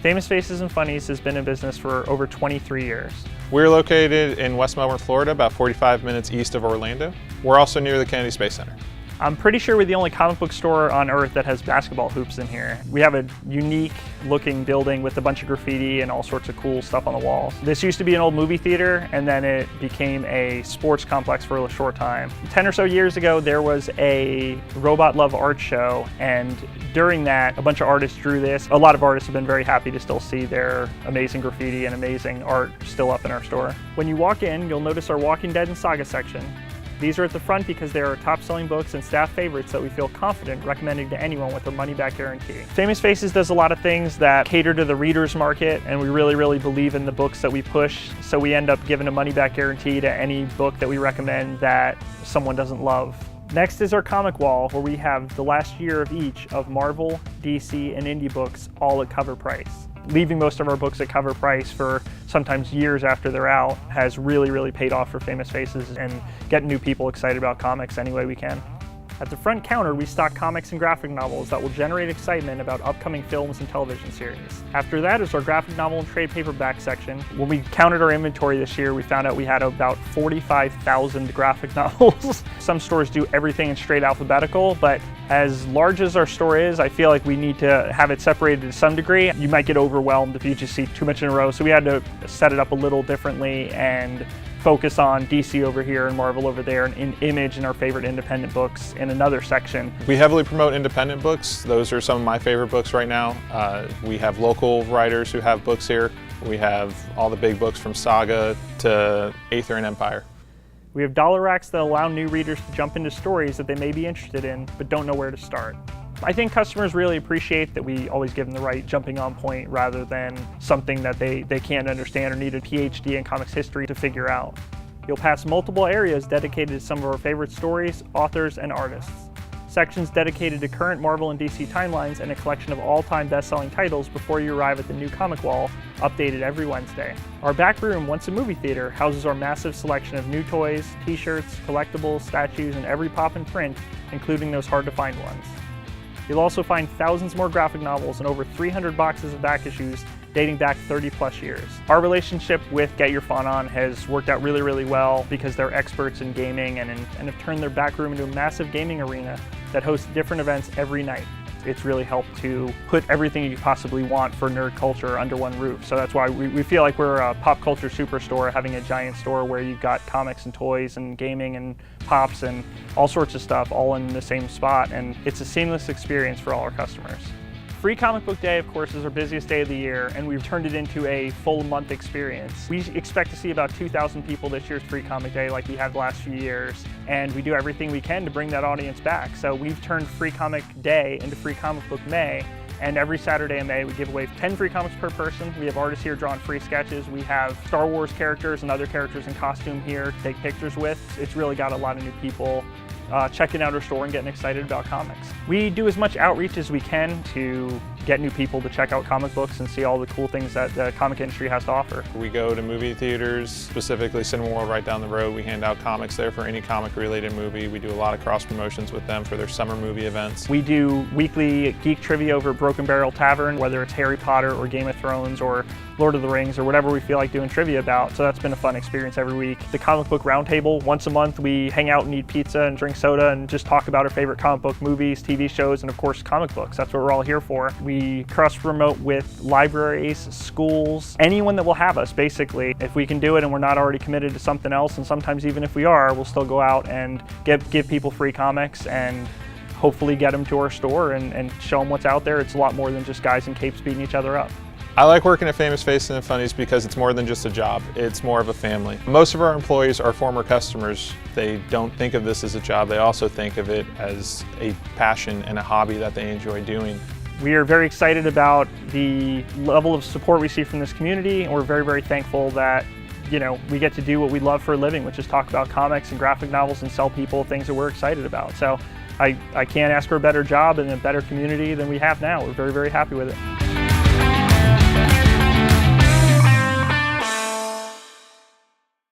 Famous Faces and Funnies has been in business for over 23 years. We're located in West Melbourne, Florida, about 45 minutes east of Orlando. We're also near the Kennedy Space Center. I'm pretty sure we're the only comic book store on earth that has basketball hoops in here. We have a unique looking building with a bunch of graffiti and all sorts of cool stuff on the walls. This used to be an old movie theater, and then it became a sports complex for a short time. 10 or so years ago, there was a Robot Love art show, and during that, a bunch of artists drew this. A lot of artists have been very happy to still see their amazing graffiti and amazing art still up in our store. When you walk in, you'll notice our Walking Dead and Saga section. These are at the front because they are top-selling books and staff favorites that we feel confident recommending to anyone with a money-back guarantee. Famous Faces does a lot of things that cater to the reader's market, and we really believe in the books that we push, so we end up giving a money-back guarantee to any book that we recommend that someone doesn't love. Next is our comic wall, where we have the last year of each of Marvel, DC, and indie books all at cover price. Leaving most of our books at cover price for sometimes years after they're out has really paid off for Famous Faces and getting new people excited about comics any way we can. At the front counter, we stock comics and graphic novels that will generate excitement about upcoming films and television series. After that is our graphic novel and trade paperback section. When we counted our inventory this year, we found out we had about 45,000 graphic novels. Some stores do everything in straight alphabetical, but as large as our store is, I feel like we need to have it separated to some degree. You might get overwhelmed if you just see too much in a row, so we had to set it up a little differently and focus on DC over here and Marvel over there, and in Image and our favorite independent books in another section. We heavily promote independent books. Those are some of my favorite books right now. We have local writers who have books here. We have all the big books from Saga to Eisner and Empire. We have dollar racks that allow new readers to jump into stories that they may be interested in but don't know where to start. I think customers really appreciate that we always give them the right jumping on point rather than something that they can't understand or need a PhD in comics history to figure out. You'll pass multiple areas dedicated to some of our favorite stories, authors, and artists. Sections dedicated to current Marvel and DC timelines and a collection of all-time best-selling titles before you arrive at the new comic wall, updated every Wednesday. Our back room, once a movie theater, houses our massive selection of new toys, t-shirts, collectibles, statues, and every pop and print, including those hard-to-find ones. You'll also find thousands more graphic novels and over 300 boxes of back issues dating back 30+ years. Our relationship with Get Your Fun On has worked out really well because they're experts in gaming and have turned their back room into a massive gaming arena that hosts different events every night. It's really helped to put everything you possibly want for nerd culture under one roof. So that's why we feel like we're a pop culture superstore, having a giant store where you've got comics and toys and gaming and pops and all sorts of stuff all in the same spot. And it's a seamless experience for all our customers. Free Comic Book Day, of course, is our busiest day of the year, and we've turned it into a full month experience. We expect to see about 2,000 people this year's Free Comic Day like we had the last few years, and we do everything we can to bring that audience back. So we've turned Free Comic Day into Free Comic Book May, and every Saturday in May we give away 10 free comics per person. We have artists here drawing free sketches. We have Star Wars characters and other characters in costume here to take pictures with. It's really got a lot of new people checking out our store and getting excited about comics. We do as much outreach as we can to get new people to check out comic books and see all the cool things that the comic industry has to offer. We go to movie theaters, specifically Cinema World right down the road. We hand out comics there for any comic related movie. We do a lot of cross promotions with them for their summer movie events. We do weekly geek trivia over at Broken Barrel Tavern, whether it's Harry Potter or Game of Thrones or Lord of the Rings or whatever we feel like doing trivia about. So that's been a fun experience every week. The comic book roundtable, once a month we hang out and eat pizza and drink soda and just talk about our favorite comic book movies, TV shows, and of course comic books. That's what we're all here for. We cross promote with libraries, schools, anyone that will have us basically. If we can do it and we're not already committed to something else, and sometimes even if we are, we'll still go out and give people free comics and hopefully get them to our store and show them what's out there. It's a lot more than just guys in capes beating each other up. I like working at Famous Faces and Funnies because it's more than just a job, it's more of a family. Most of our employees are former customers. They don't think of this as a job, they also think of it as a passion and a hobby that they enjoy doing. We are very excited about the level of support we see from this community, and we're very thankful that we get to do what we love for a living, which is talk about comics and graphic novels and sell people things that we're excited about. So I can't ask for a better job and a better community than we have now. We're very happy with it.